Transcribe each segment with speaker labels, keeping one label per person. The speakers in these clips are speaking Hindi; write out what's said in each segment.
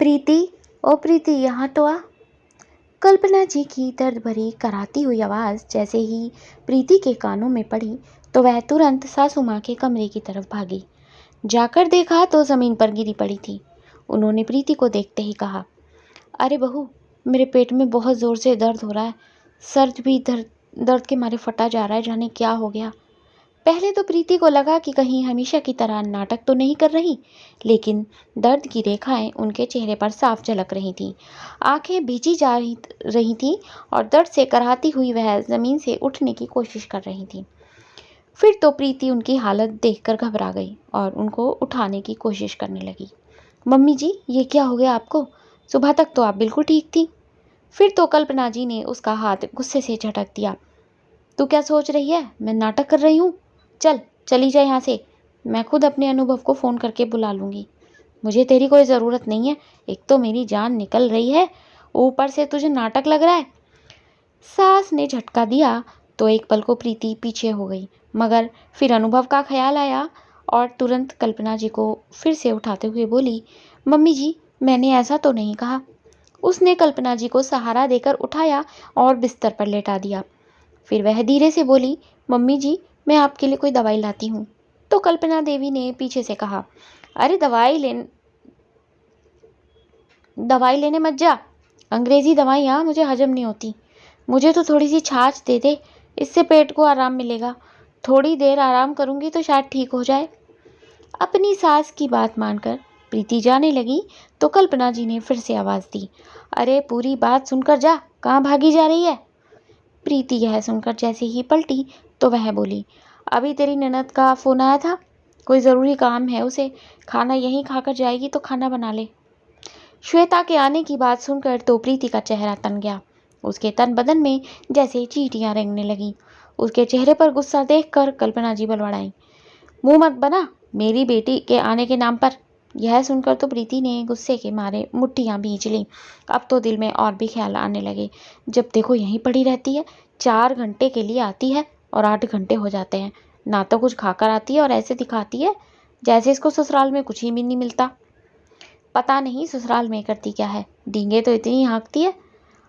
Speaker 1: प्रीति, ओ प्रीति, यहाँ तो आ। कल्पना जी की दर्द भरी कराती हुई आवाज़ जैसे ही प्रीति के कानों में पड़ी तो वह तुरंत सासू माँ के कमरे की तरफ भागी। जाकर देखा तो ज़मीन पर गिरी पड़ी थी। उन्होंने प्रीति को देखते ही कहा, अरे बहू, मेरे पेट में बहुत ज़ोर से दर्द हो रहा है। सर भी दर्द दर्द के मारे फटा जा रहा है, जाने क्या हो गया। पहले तो प्रीति को लगा कि कहीं हमेशा की तरह नाटक तो नहीं कर रही, लेकिन दर्द की रेखाएं उनके चेहरे पर साफ झलक रही थीं। आंखें भींची जा रही थीं और दर्द से कराहती हुई वह ज़मीन से उठने की कोशिश कर रही थी। फिर तो प्रीति उनकी हालत देखकर घबरा गई और उनको उठाने की कोशिश करने लगी। मम्मी जी, ये क्या हो गया आपको? सुबह तक तो आप बिल्कुल ठीक थी। फिर तो कल्पना जी ने उसका हाथ गुस्से से झटक दिया। तू क्या सोच रही है, मैं नाटक कर रही हूँ? चली जा यहाँ से। मैं खुद अपने अनुभव को फ़ोन करके बुला लूँगी। मुझे तेरी कोई ज़रूरत नहीं है। एक तो मेरी जान निकल रही है, ऊपर से तुझे नाटक लग रहा है। सास ने झटका दिया तो एक पल को प्रीति पीछे हो गई, मगर फिर अनुभव का ख्याल आया और तुरंत कल्पना जी को फिर से उठाते हुए बोली, मम्मी जी, मैंने ऐसा तो नहीं कहा। उसने कल्पना जी को सहारा देकर उठाया और बिस्तर पर लेटा दिया। फिर वह धीरे से बोली, मम्मी जी, मैं आपके लिए कोई दवाई लाती हूँ। तो कल्पना देवी ने पीछे से कहा, अरे दवाई लेने मत जा। अंग्रेज़ी दवाइयाँ मुझे हजम नहीं होती। मुझे तो थोड़ी सी छाछ दे दे, इससे पेट को आराम मिलेगा। थोड़ी देर आराम करूँगी तो शायद ठीक हो जाए। अपनी सास की बात मानकर प्रीति जाने लगी तो कल्पना जी ने फिर से आवाज़ दी, अरे पूरी बात सुनकर जा, कहाँ भागी जा रही है? प्रीति यह सुनकर जैसे ही पलटी तो वह बोली, अभी तेरी ननद का फ़ोन आया था, कोई ज़रूरी काम है उसे, खाना यहीं खाकर जाएगी तो खाना बना ले। श्वेता के आने की बात सुनकर तो प्रीति का चेहरा तन गया। उसके तन बदन में जैसे चींटियां रेंगने लगीं। उसके चेहरे पर गुस्सा देखकर कल्पना जी बड़बड़ाई, मुंह मत बना मेरी बेटी के आने के नाम पर। यह सुनकर तो प्रीति ने गुस्से के मारे मुट्ठियां भींच लीं। अब तो दिल में और भी ख्याल आने लगे, जब देखो यहीं पड़ी रहती है, 4 घंटे के लिए आती है और 8 घंटे हो जाते हैं, ना तो कुछ खाकर आती है और ऐसे दिखाती है जैसे इसको ससुराल में कुछ ही भी नहीं मिलता। पता नहीं ससुराल में करती क्या है, डींगे तो इतनी हाँकती है,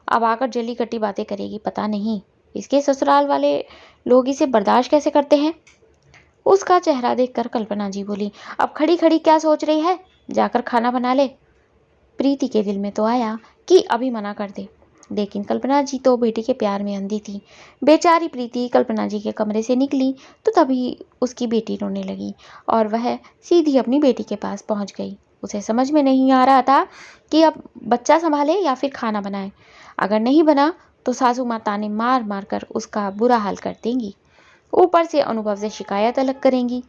Speaker 1: अब आकर जली कटी बातें करेगी। पता नहीं इसके ससुराल वाले लोग इसे बर्दाश्त कैसे करते हैं। उसका चेहरा देखकर कल्पना जी बोली, अब खड़ी खड़ी क्या सोच रही है, जाकर खाना बना ले। प्रीति के दिल में तो आया कि अभी मना कर दे, लेकिन कल्पना जी तो बेटी के प्यार में अंधी थी। बेचारी प्रीति कल्पना जी के कमरे से निकली तो तभी उसकी बेटी रोने लगी और वह सीधी अपनी बेटी के पास पहुंच गई। उसे समझ में नहीं आ रहा था कि अब बच्चा संभाले या फिर खाना बनाए। अगर नहीं बना तो सासू माँ ताने मार मार कर उसका बुरा हाल कर देंगी, ऊपर से अनुभव से शिकायत अलग करेंगी।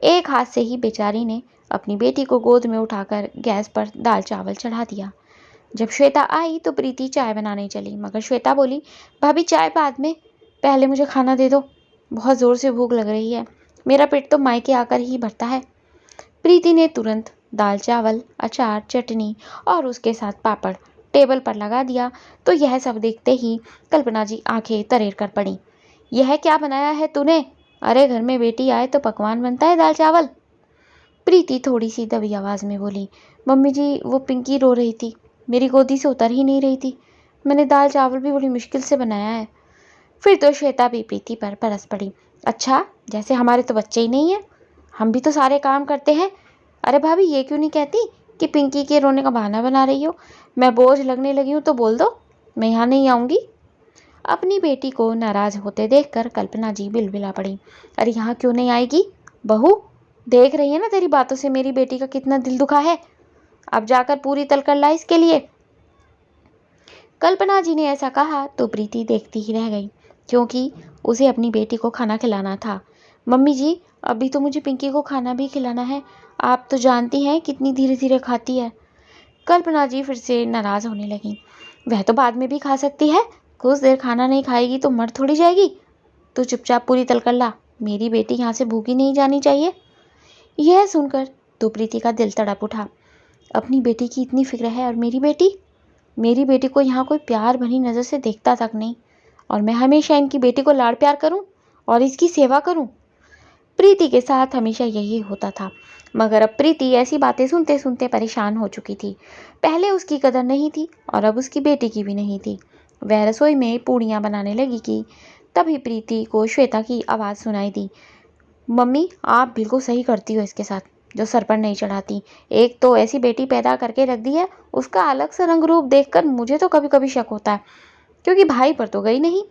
Speaker 1: एक हाथ से ही बेचारी ने अपनी बेटी को गोद में उठाकर गैस पर दाल चावल चढ़ा दिया। जब श्वेता आई तो प्रीति चाय बनाने चली, मगर श्वेता बोली, भाभी चाय बाद में, पहले मुझे खाना दे दो, बहुत ज़ोर से भूख लग रही है, मेरा पेट तो मायके आकर ही भरता है। प्रीति ने तुरंत दाल चावल, अचार, चटनी और उसके साथ पापड़ टेबल पर लगा दिया तो यह सब देखते ही कल्पना जी आंखें तरेर कर पड़ी। यह क्या बनाया है तूने? अरे घर में बेटी आए तो पकवान बनता है दाल चावल। प्रीति थोड़ी सी दबी आवाज़ में बोली, मम्मी जी, वो पिंकी रो रही थी, मेरी गोदी से उतर ही नहीं रही थी, मैंने दाल चावल भी बड़ी मुश्किल से बनाया है। फिर तो श्वेता भी प्रीति पर बरस पड़ी, अच्छा, जैसे हमारे तो बच्चे ही नहीं है, हम भी तो सारे काम करते हैं। अरे भाभी, ये क्यों नहीं कहती कि पिंकी के रोने का बहाना बना रही हो? मैं बोझ लगने लगी हूँ तो बोल दो, मैं यहाँ नहीं आऊँगी। अपनी बेटी को नाराज होते देखकर कल्पना जी बिलबिला पड़ी, अरे यहाँ क्यों नहीं आएगी बहू, देख रही है ना तेरी बातों से मेरी बेटी का कितना दिल दुखा है, अब जाकर पूरी तलकर ला इसके लिए। कल्पना जी ने ऐसा कहा तो प्रीति देखती ही रह गई, क्योंकि उसे अपनी बेटी को खाना खिलाना था। मम्मी जी, अभी तो मुझे पिंकी को खाना भी खिलाना है, आप तो जानती हैं कितनी धीरे धीरे खाती है। कल्पना जी फिर से नाराज़ होने लगी, वह तो बाद में भी खा सकती है, कुछ देर खाना नहीं खाएगी तो मर थोड़ी जाएगी। तू चुपचाप पूरी तलकर ला, मेरी बेटी यहाँ से भूखी नहीं जानी चाहिए। यह सुनकर तो प्रीति का दिल तड़प उठा, अपनी बेटी की इतनी फिक्र है और मेरी बेटी को यहाँ कोई प्यार भरी नज़र से देखता तक नहीं, और मैं हमेशा इनकी बेटी को लाड़ प्यार करूँ और इसकी सेवा करूँ। प्रीति के साथ हमेशा यही होता था, मगर अब प्रीति ऐसी बातें सुनते सुनते परेशान हो चुकी थी। पहले उसकी कदर नहीं थी और अब उसकी बेटी की भी नहीं थी। वह रसोई में पूड़ियाँ बनाने लगी कि तभी प्रीति को श्वेता की आवाज़ सुनाई दी। मम्मी, आप बिल्कुल सही करती हो इसके साथ, जो सर पर नहीं चढ़ाती। एक तो ऐसी बेटी पैदा करके रख दी है, उसका अलग सा रंग रूप देखकर मुझे तो कभी कभी शक होता है, क्योंकि भाई पर तो गई नहीं।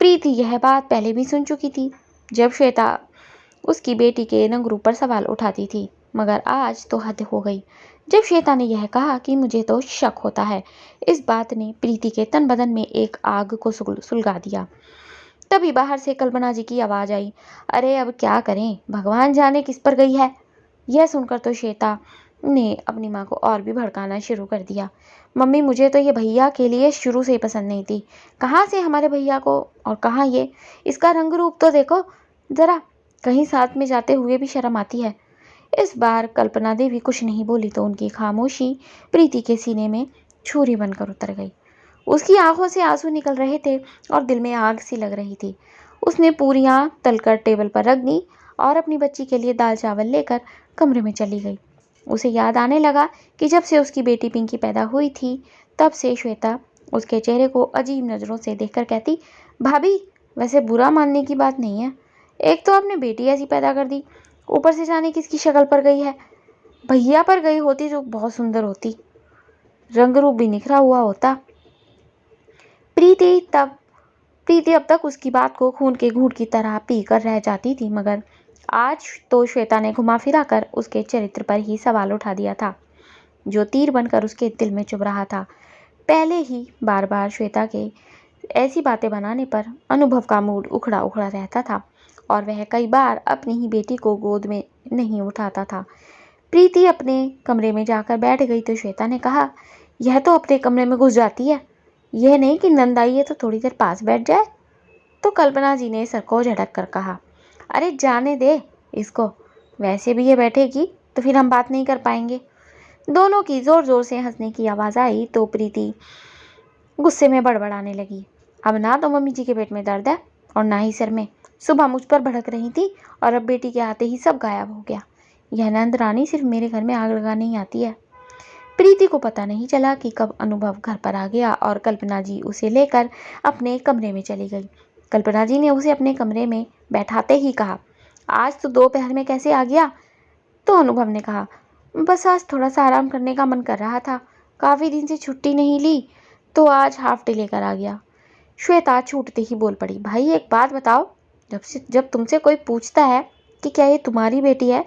Speaker 1: प्रीति यह बात पहले भी सुन चुकी थी, जब श्वेता उसकी बेटी के रंग रूप पर सवाल उठाती थी, मगर आज तो हद हो गई। जब श्वेता ने यह कहा कि मुझे तो शक होता है, इस बात ने प्रीति के तन बदन में एक आग को सुलगा दिया। तभी बाहर से कल्पना जी की आवाज आई। अरे अब क्या करें, भगवान जाने किस पर गई है। यह सुनकर तो श्वेता ने अपनी माँ को और भी भड़काना शुरू कर दिया। मम्मी, मुझे तो ये भैया के लिए शुरू से ही पसंद नहीं थी। कहाँ से हमारे भैया को, और कहाँ ये, इसका रंग रूप तो देखो जरा, कहीं साथ में जाते हुए भी शर्म आती है। इस बार कल्पना देवी कुछ नहीं बोली तो उनकी खामोशी प्रीति के सीने में छुरी बनकर उतर गई। उसकी आंखों से आंसू निकल रहे थे और दिल में आग सी लग रही थी। उसने पूरियां तलकर टेबल पर रख दी और अपनी बच्ची के लिए दाल चावल लेकर कमरे में चली गई। उसे याद आने लगा कि जब से उसकी बेटी पिंकी पैदा हुई थी, तब से श्वेता उसके चेहरे को अजीब नज़रों से देखकर कहती, भाभी, वैसे बुरा मानने की बात नहीं है, एक तो आपने बेटी ऐसी पैदा कर दी, ऊपर से जाने किसकी शक्ल पर गई है। भैया पर गई होती जो बहुत सुंदर होती, रंग रूप भी निखरा हुआ होता। प्रीति अब तक उसकी बात को खून के घूंट की तरह पी कर रह जाती थी, मगर आज तो श्वेता ने घुमा फिरा कर उसके चरित्र पर ही सवाल उठा दिया था, जो तीर बनकर उसके दिल में चुभ रहा था। पहले ही बार बार श्वेता के ऐसी बातें बनाने पर अनुभव का मूड उखड़ा उखड़ा रहता था और वह कई बार अपनी ही बेटी को गोद में नहीं उठाता था। प्रीति अपने कमरे में जाकर बैठ गई तो श्वेता ने कहा, यह तो अपने कमरे में घुस जाती है, यह नहीं कि नंद आई है तो थोड़ी देर पास बैठ जाए। तो कल्पना जी ने सर को झटक कर कहा, अरे जाने दे इसको, वैसे भी ये बैठेगी तो फिर हम बात नहीं कर पाएंगे। दोनों की जोर जोर से हंसने की आवाज़ आई तो प्रीति गुस्से में बड़बड़ाने लगी, अब ना तो मम्मी जी के पेट में दर्द है और ना ही सिर में। सुबह मुझ पर भड़क रही थी और अब बेटी के आते ही सब गायब हो गया। यह नंद रानी सिर्फ मेरे घर में आग लगाने ही आती है। प्रीति को पता नहीं चला कि कब अनुभव घर पर आ गया और कल्पना जी उसे लेकर अपने कमरे में चली गई। कल्पना जी ने उसे अपने कमरे में बैठाते ही कहा, आज तो दोपहर में कैसे आ गया। तो अनुभव ने कहा, बस आज थोड़ा सा आराम करने का मन कर रहा था, काफ़ी दिन से छुट्टी नहीं ली तो आज हाफ डे लेकर आ गया। श्वेता छूटते ही बोल पड़ी, भाई एक बात बताओ, जब तुमसे कोई पूछता है कि क्या ये तुम्हारी बेटी है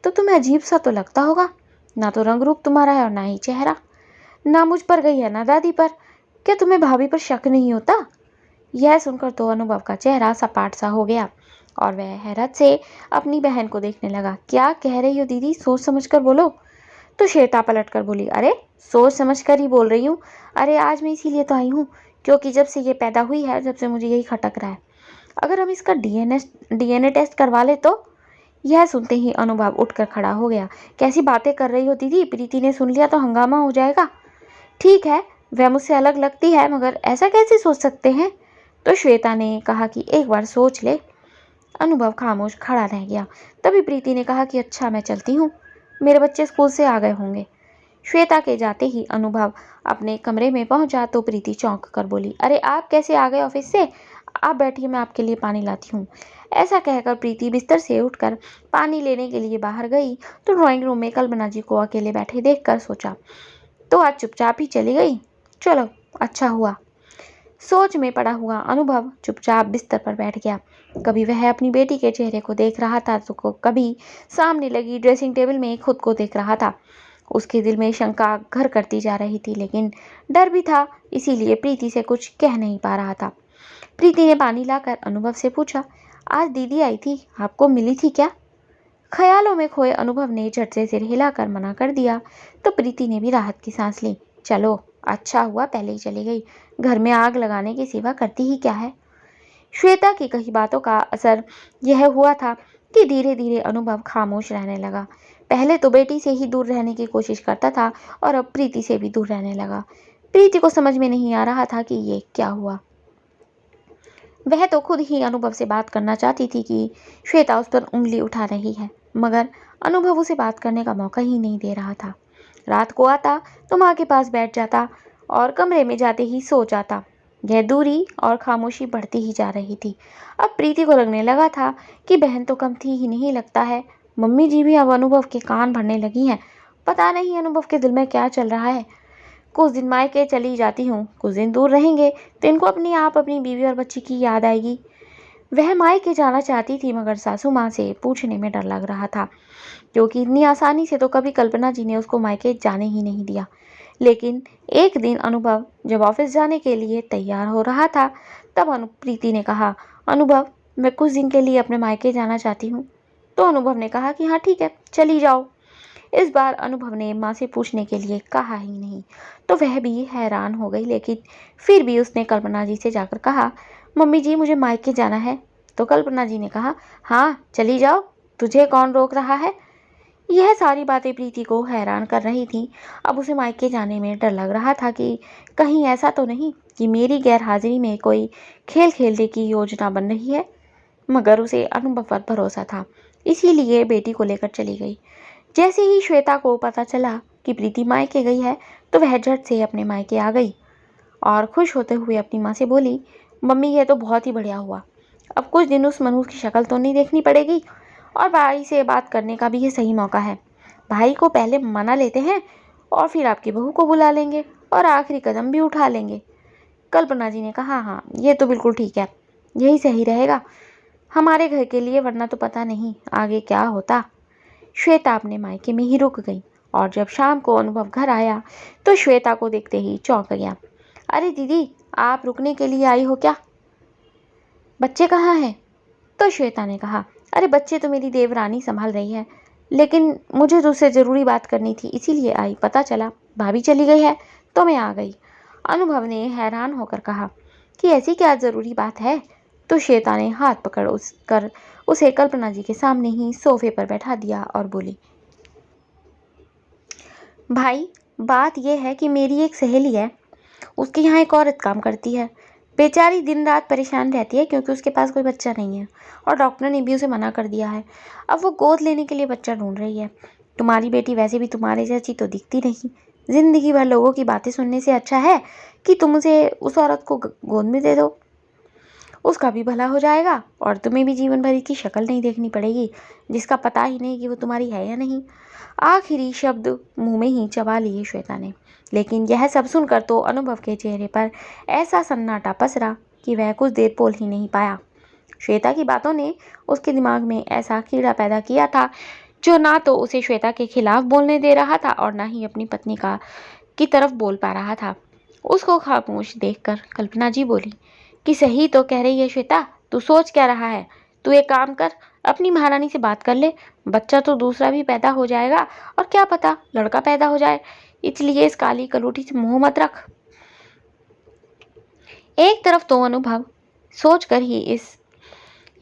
Speaker 1: तो तुम्हें अजीब सा तो लगता होगा, ना तो रंग रूप तुम्हारा है और ना ही चेहरा, ना मुझ पर गई है ना दादी पर, क्या तुम्हें भाभी पर शक नहीं होता। यह सुनकर तो अनुभव का चेहरा सपाट सा हो गया और वह हैरत से अपनी बहन को देखने लगा। क्या कह रही हो दीदी, सोच समझ कर बोलो। तो श्वेता पलट कर बोली, अरे सोच समझ कर ही बोल रही हूँ, अरे आज मैं इसीलिए तो आई हूँ क्योंकि जब से ये पैदा हुई है जब से मुझे यही खटक रहा है, अगर हम इसका डीएनए टेस्ट करवा ले तो। यह सुनते ही अनुभव उठकर खड़ा हो गया। कैसी बातें कर रही हो दीदी, प्रीति ने सुन लिया तो हंगामा हो जाएगा। ठीक है, वह मुझसे अलग लगती है मगर ऐसा कैसे सोच सकते हैं। तो श्वेता ने कहा कि एक बार सोच ले। अनुभव खामोश खड़ा रह गया। तभी प्रीति ने कहा कि अच्छा मैं चलती हूँ, मेरे बच्चे स्कूल से आ गए होंगे। श्वेता के जाते ही अनुभव अपने कमरे में पहुंचा तो प्रीति चौंक कर बोली, अरे आप कैसे आ गए ऑफिस से, आप बैठिए मैं आपके लिए पानी लाती हूँ। ऐसा कहकर प्रीति बिस्तर से उठकर पानी लेने के लिए बाहर गई तो ड्राइंग रूम में कल्पना जी को अकेले बैठे देखकर सोचा, तो आज चुपचाप ही चली गई, चलो अच्छा हुआ। सोच में पड़ा हुआ अनुभव चुपचाप बिस्तर पर बैठ गया। कभी वह अपनी बेटी के चेहरे को देख रहा था तो कभी सामने लगी ड्रेसिंग टेबल में खुद को देख रहा था। उसके दिल में शंका घर करती जा रही थी, लेकिन डर भी था, इसीलिए प्रीति से कुछ कह नहीं पा रहा था। प्रीति ने पानी लाकर अनुभव से पूछा, आज दीदी आई थी, आपको मिली थी क्या। ख्यालों में खोए अनुभव ने झट से सिर हिलाकर मना कर दिया तो प्रीति ने भी राहत की सांस ली। चलो अच्छा हुआ पहले ही चली गई, घर में आग लगाने की सेवा करती ही क्या है। श्वेता की कही बातों का असर यह हुआ था कि धीरे धीरे अनुभव खामोश रहने लगा। पहले तो बेटी से ही दूर रहने की कोशिश करता था और अब प्रीति से भी दूर रहने लगा। प्रीति को समझ में नहीं आ रहा था कि ये क्या हुआ। वह तो खुद ही अनुभव से बात करना चाहती थी कि श्वेता उस पर उंगली उठा रही है, मगर अनुभव उसे बात करने का मौका ही नहीं दे रहा था। रात को आता तो माँ के पास बैठ जाता और कमरे में जाते ही सो जाता। यह दूरी और खामोशी बढ़ती ही जा रही थी। अब प्रीति को लगने लगा था कि बहन तो कम थी ही नहीं, लगता है मम्मी जी भी अब अनुभव के कान भरने लगी हैं। पता नहीं अनुभव के दिल में क्या चल रहा है। कुछ दिन मायके चली जाती हूँ, कुछ दिन दूर रहेंगे तो इनको अपने आप अपनी बीवी और बच्ची की याद आएगी। वह मायके जाना चाहती थी, मगर सासू माँ से पूछने में डर लग रहा था, क्योंकि इतनी आसानी से तो कभी कल्पना जी ने उसको मायके जाने ही नहीं दिया। लेकिन एक दिन अनुभव जब ऑफिस जाने के लिए तैयार हो रहा था, तब प्रीति ने कहा, अनुभव मैं कुछ दिन के लिए अपने मायके जाना चाहती हूँ। तो अनुभव ने कहा कि हाँ ठीक है, चली जाओ। इस बार अनुभव ने माँ से पूछने के लिए कहा ही नहीं, तो वह भी हैरान हो गई, लेकिन फिर भी उसने कल्पना जी से जाकर कहा, मम्मी जी मुझे मायके जाना है। तो कल्पना जी ने कहा, हाँ चली जाओ, तुझे कौन रोक रहा है। यह सारी बातें प्रीति को हैरान कर रही थी। अब उसे मायके जाने में डर लग रहा था कि कहीं ऐसा तो नहीं कि मेरी गैर हाजिरी में कोई खेल खेलने की योजना बन रही है, मगर उसे अनुभव पर भरोसा था, इसीलिए बेटी को लेकर चली गई। जैसे ही श्वेता को पता चला कि प्रीति मायके गई है, तो वह झट से अपने मायके आ गई और खुश होते हुए अपनी माँ से बोली, मम्मी ये तो बहुत ही बढ़िया हुआ, अब कुछ दिन उस मनुष्य की शक्ल तो नहीं देखनी पड़ेगी और भाई से बात करने का भी ये सही मौका है। भाई को पहले मना लेते हैं और फिर आपकी बहू को बुला लेंगे और आखिरी कदम भी उठा लेंगे। कल्पना जी ने कहा, हाँ ये तो बिल्कुल ठीक है, यही सही रहेगा हमारे घर के लिए, वरना तो पता नहीं आगे क्या होता। श्वेता अपने मायके में ही रुक गई और जब शाम को अनुभव घर आया तो श्वेता को देखते ही चौंक गया। अरे दीदी, आप रुकने के लिए आई हो क्या? बच्चे कहाँ हैं? तो श्वेता ने कहा, अरे बच्चे तो मेरी देवरानी संभाल रही है, लेकिन मुझे तो उससे ज़रूरी बात करनी थी, इसीलिए आई। पता चला भाभी चली गई है तो मैं आ गई। अनुभव ने हैरान होकर कहा कि ऐसी क्या ज़रूरी बात है? तो श्वेता ने हाथ पकड़ उसे कल्पना जी के सामने ही सोफे पर बैठा दिया और बोली, भाई बात यह है कि मेरी एक सहेली है, उसके यहाँ एक औरत काम करती है। बेचारी दिन रात परेशान रहती है क्योंकि उसके पास कोई बच्चा नहीं है और डॉक्टर ने भी उसे मना कर दिया है। अब वो गोद लेने के लिए बच्चा ढूंढ रही है। तुम्हारी बेटी वैसे भी तुम्हारे जैसी तो दिखती नहीं। जिंदगी भर लोगों की बातें सुनने से अच्छा है कि तुम उसे उस औरत को गोद में दे दो। उसका भी भला हो जाएगा और तुम्हें भी जीवन भर की शक्ल नहीं देखनी पड़ेगी, जिसका पता ही नहीं कि वो तुम्हारी है या नहीं। आखिरी शब्द मुंह में ही चबा लिए श्वेता ने, लेकिन यह सब सुनकर तो अनुभव के चेहरे पर ऐसा सन्नाटा पसरा कि वह कुछ देर बोल ही नहीं पाया। श्वेता की बातों ने उसके दिमाग में ऐसा कीड़ा पैदा किया था, जो ना तो उसे श्वेता के खिलाफ बोलने दे रहा था और ना ही अपनी पत्नी की तरफ बोल पा रहा था। उसको खामोश देखकर कल्पना जी बोली कि सही तो कह रही है श्वेता, तू सोच क्या रहा है? तू एक काम कर, अपनी महारानी से बात कर ले, बच्चा तो दूसरा भी पैदा हो जाएगा और क्या पता लड़का पैदा हो जाए, इसलिए इस काली कलूटी से मुंह मत रख। एक तरफ तो अनुभव सोचकर ही इस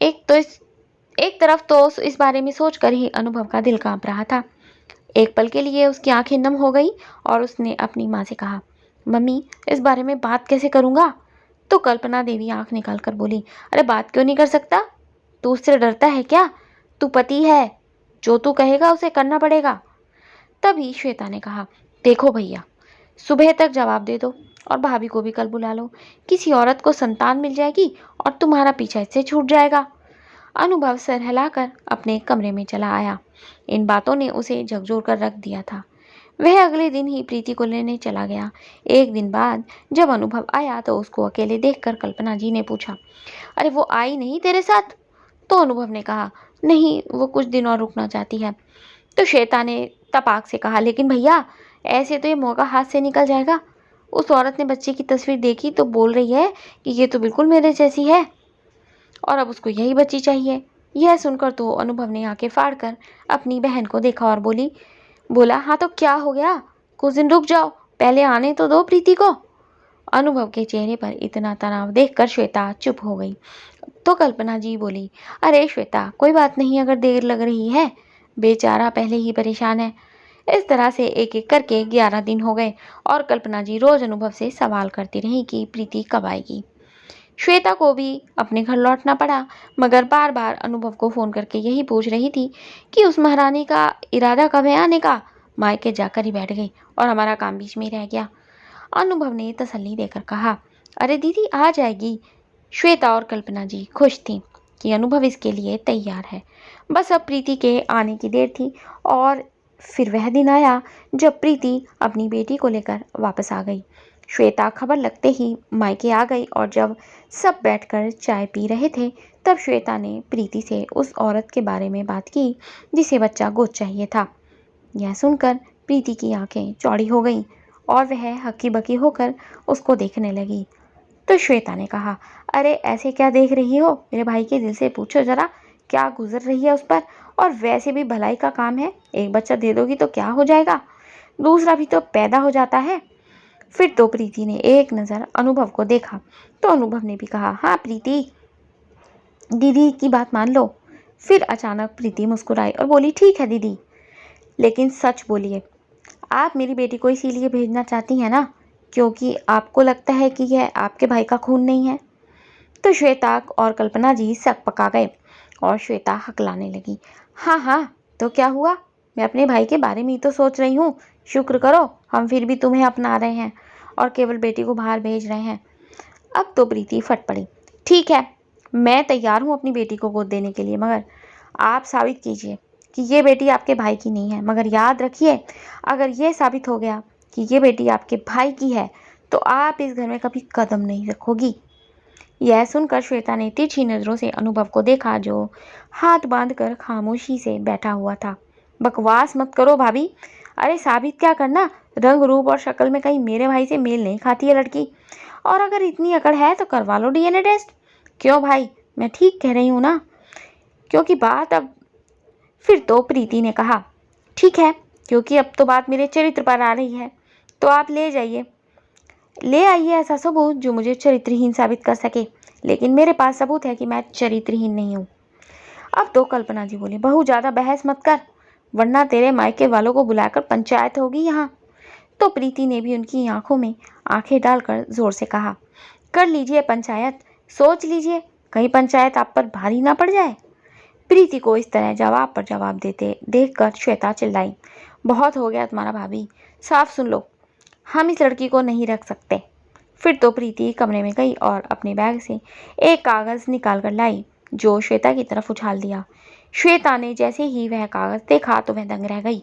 Speaker 1: एक तरफ तो इस बारे में सोचकर ही अनुभव का दिल कांप रहा था। एक पल के लिए उसकी आंखें नम हो गई और उसने अपनी माँ से कहा, मम्मी इस बारे में बात कैसे करूँगा? तो कल्पना देवी आंख निकाल कर बोली, अरे बात क्यों नहीं कर सकता? तू उससे डरता है क्या? तू पति है, जो तू कहेगा उसे करना पड़ेगा। तभी श्वेता ने कहा, देखो भैया, सुबह तक जवाब दे दो और भाभी को भी कल बुला लो। किसी औरत को संतान मिल जाएगी और तुम्हारा पीछा इससे छूट जाएगा। अनुभव सर हिलाकर अपने कमरे में चला आया। इन बातों ने उसे झकझोर कर रख दिया था। वह अगले दिन ही प्रीति को लेने चला गया। एक दिन बाद जब अनुभव आया तो उसको अकेले देखकर कल्पना जी ने पूछा, अरे वो आई नहीं तेरे साथ? तो अनुभव ने कहा, नहीं वो कुछ दिन और रुकना चाहती है। तो श्वेता ने तपाक से कहा, लेकिन भैया ऐसे तो ये मौका हाथ से निकल जाएगा। उस औरत ने बच्चे की तस्वीर देखी तो बोल रही है कि ये तो बिल्कुल मेरे जैसी है और अब उसको यही बच्ची चाहिए। यह सुनकर तो अनुभव ने आंखें फाड़कर अपनी बहन को देखा और बोला, हाँ तो क्या हो गया? कुछ दिन रुक जाओ, पहले आने तो दो प्रीति को। अनुभव के चेहरे पर इतना तनाव देखकर श्वेता चुप हो गई। तो कल्पना जी बोली, अरे श्वेता कोई बात नहीं, अगर देर लग रही है, बेचारा पहले ही परेशान है। इस तरह से एक एक करके 11 दिन हो गए और कल्पना जी रोज अनुभव से सवाल करती रही कि प्रीति कब आएगी। श्वेता को भी अपने घर लौटना पड़ा, मगर बार बार अनुभव को फोन करके यही पूछ रही थी कि उस महारानी का इरादा कब है आने का। मायके जाकर ही बैठ गई और हमारा काम बीच में ही रह गया। अनुभव ने तसल्ली देकर कहा, अरे दीदी आ जाएगी। श्वेता और कल्पना जी खुश थीं कि अनुभव इसके लिए तैयार है। बस अब प्रीति के आने की देर थी। और फिर वह दिन आया जब प्रीति अपनी बेटी को लेकर वापस आ गई। श्वेता खबर लगते ही मायके आ गई और जब सब बैठकर चाय पी रहे थे तब श्वेता ने प्रीति से उस औरत के बारे में बात की जिसे बच्चा गोद चाहिए था। यह सुनकर प्रीति की आंखें चौड़ी हो गईं और वह हक्की बकी होकर उसको देखने लगी। तो श्वेता ने कहा, अरे ऐसे क्या देख रही हो, मेरे भाई के दिल से पूछो जरा क्या गुजर रही है उस पर। और वैसे भी भलाई का काम है, एक बच्चा दे दोगी तो क्या हो जाएगा, दूसरा भी तो पैदा हो जाता है। फिर तो प्रीति ने एक नज़र अनुभव को देखा तो अनुभव ने भी कहा, हाँ प्रीति दीदी की बात मान लो। फिर अचानक प्रीति मुस्कुराई और बोली, ठीक है दीदी, लेकिन सच बोलिए, आप मेरी बेटी को इसीलिए भेजना चाहती हैं ना क्योंकि आपको लगता है कि यह आपके भाई का खून नहीं है। तो श्वेता और कल्पना जी सक पका गए और श्वेता हकलाने लगी, हाँ हाँ तो क्या हुआ, मैं अपने भाई के बारे में ही तो सोच रही हूँ। शुक्र करो हम फिर भी तुम्हें अपना रहे हैं और केवल बेटी को बाहर भेज रहे हैं। अब तो प्रीति फट पड़ी, ठीक है मैं तैयार हूँ अपनी बेटी को गोद देने के लिए, मगर आप साबित कीजिए कि ये बेटी आपके भाई की नहीं है। मगर याद रखिए, अगर ये साबित हो गया कि ये बेटी आपके भाई की है तो आप इस घर में कभी कदम नहीं रखोगी। यह सुनकर श्वेता ने तिरछी नजरों से अनुभव को देखा जो हाथ बांधकर खामोशी से बैठा हुआ था। बकवास मत करो भाभी, अरे साबित क्या करना, रंग रूप और शक्ल में कहीं मेरे भाई से मेल नहीं खाती है लड़की। और अगर इतनी अकड़ है तो करवा लो डीएनए टेस्ट। क्यों भाई, मैं ठीक कह रही हूँ ना, क्योंकि बात अब। फिर तो प्रीति ने कहा, ठीक है क्योंकि अब तो बात मेरे चरित्र पर आ रही है तो आप ले आइए ऐसा सबूत जो मुझे चरित्रहीन साबित कर सके। लेकिन मेरे पास सबूत है कि मैं चरित्रहीन नहीं हूँ। अब तो कल्पना जी बोली, बहू ज़्यादा बहस मत कर वरना तेरे मायके वालों को बुलाकर पंचायत होगी यहाँ। तो प्रीति ने भी उनकी आंखों में आंखें डालकर जोर से कहा, कर लीजिए पंचायत, सोच लीजिए कहीं पंचायत आप पर भारी ना पड़ जाए। प्रीति को इस तरह जवाब पर जवाब देते देखकर श्वेता चिल्लाई, बहुत हो गया तुम्हारा भाभी, साफ सुन लो, हम इस लड़की को नहीं रख सकते। फिर तो प्रीति कमरे में गई और अपने बैग से एक कागज़ निकाल कर लाई जो श्वेता की तरफ उछाल दिया। श्वेता ने जैसे ही वह कागज़ देखा तो वह दंग रह गई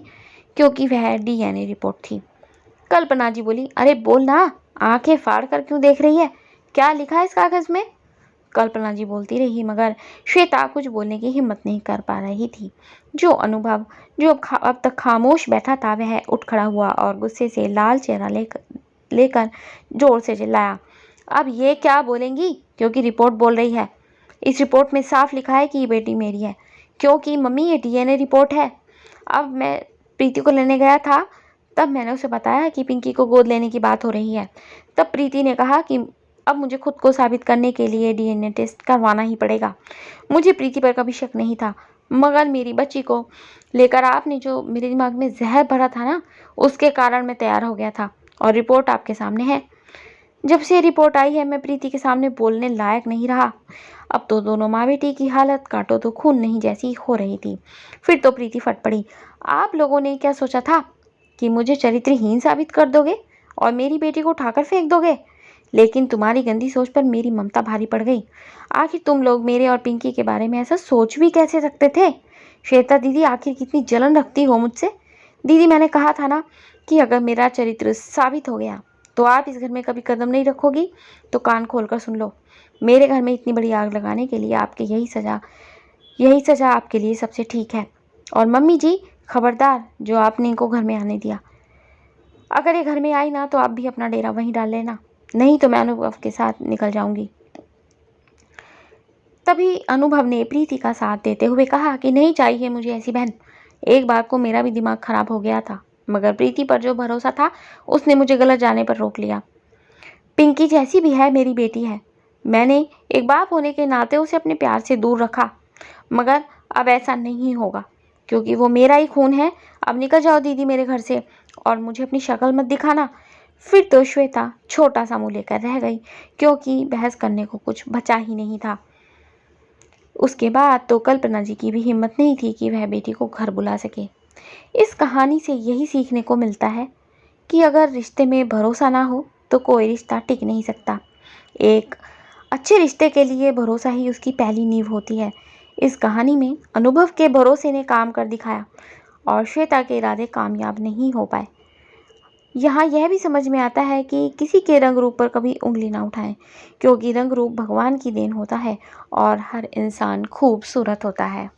Speaker 1: क्योंकि वह डीएनए रिपोर्ट थी। कल्पना जी बोली, अरे बोल ना, आंखें फाड़ कर क्यों देख रही है, क्या लिखा है इस कागज़ में। कल्पना जी बोलती रही मगर श्वेता कुछ बोलने की हिम्मत नहीं कर पा रही थी। जो अनुभव जो अब तक खामोश बैठा था वह उठ खड़ा हुआ और गुस्से से लाल चेहरा लेकर जोर से चिल्लाया, अब ये क्या बोलेंगी, क्योंकि रिपोर्ट बोल रही है। इस रिपोर्ट में साफ लिखा है कि ये बेटी मेरी है, क्योंकि मम्मी ये डीएनए रिपोर्ट है। अब मैं प्रीति को लेने गया था तब मैंने उसे बताया कि पिंकी को गोद लेने की बात हो रही है। तब प्रीति ने कहा कि अब मुझे खुद को साबित करने के लिए डीएनए टेस्ट करवाना ही पड़ेगा। मुझे प्रीति पर कभी शक नहीं था, मगर मेरी बच्ची को लेकर आपने जो मेरे दिमाग में जहर भरा था ना, उसके कारण मैं तैयार हो गया था और रिपोर्ट आपके सामने है। जब से रिपोर्ट आई है मैं प्रीति के सामने बोलने लायक नहीं रहा। अब तो दोनों माँ बेटी की हालत काटो तो खून नहीं जैसी हो रही थी। फिर तो प्रीति फट पड़ी, आप लोगों ने क्या सोचा था कि मुझे चरित्रहीन साबित कर दोगे और मेरी बेटी को उठाकर फेंक दोगे, लेकिन तुम्हारी गंदी सोच पर मेरी ममता भारी पड़ गई। आखिर तुम लोग मेरे और पिंकी के बारे में ऐसा सोच भी कैसे सकते थे। श्वेता दीदी आखिर कितनी जलन रखती हो मुझसे। दीदी मैंने कहा था ना कि अगर मेरा चरित्र साबित हो गया तो आप इस घर में कभी कदम नहीं रखोगी। तो कान खोलकर सुन लो, मेरे घर में इतनी बड़ी आग लगाने के लिए आपके यही सज़ा आपके लिए सबसे ठीक है। और मम्मी जी खबरदार जो आपने इनको घर में आने दिया, अगर ये घर में आई ना तो आप भी अपना डेरा वहीं डाल लेना, नहीं तो मैं अनुभव के साथ निकल जाऊंगी। तभी अनुभव ने प्रीति का साथ देते हुए कहा कि नहीं चाहिए मुझे ऐसी बहन। एक बार को मेरा भी दिमाग खराब हो गया था मगर प्रीति पर जो भरोसा था उसने मुझे गलत जाने पर रोक लिया। पिंकी जैसी भी है मेरी बेटी है, मैंने एक बाप होने के नाते उसे अपने प्यार से दूर रखा, मगर अब ऐसा नहीं होगा क्योंकि वो मेरा ही खून है। अब निकल जाओ दीदी मेरे घर से और मुझे अपनी शक्ल मत दिखाना। फिर तो श्वेता छोटा सा मुंह लेकर रह गई, क्योंकि बहस करने को कुछ बचा ही नहीं था। उसके बाद तो कल्पना जी की भी हिम्मत नहीं थी कि वह बेटी को घर बुला सके। इस कहानी से यही सीखने को मिलता है कि अगर रिश्ते में भरोसा ना हो तो कोई रिश्ता टिक नहीं सकता। एक अच्छे रिश्ते के लिए भरोसा ही उसकी पहली नींव होती है। इस कहानी में अनुभव के भरोसे ने काम कर दिखाया और श्वेता के इरादे कामयाब नहीं हो पाए। यहाँ यह भी समझ में आता है कि किसी के रंग रूप पर कभी उंगली ना उठाएं, क्योंकि रंग रूप भगवान की देन होता है और हर इंसान खूबसूरत होता है।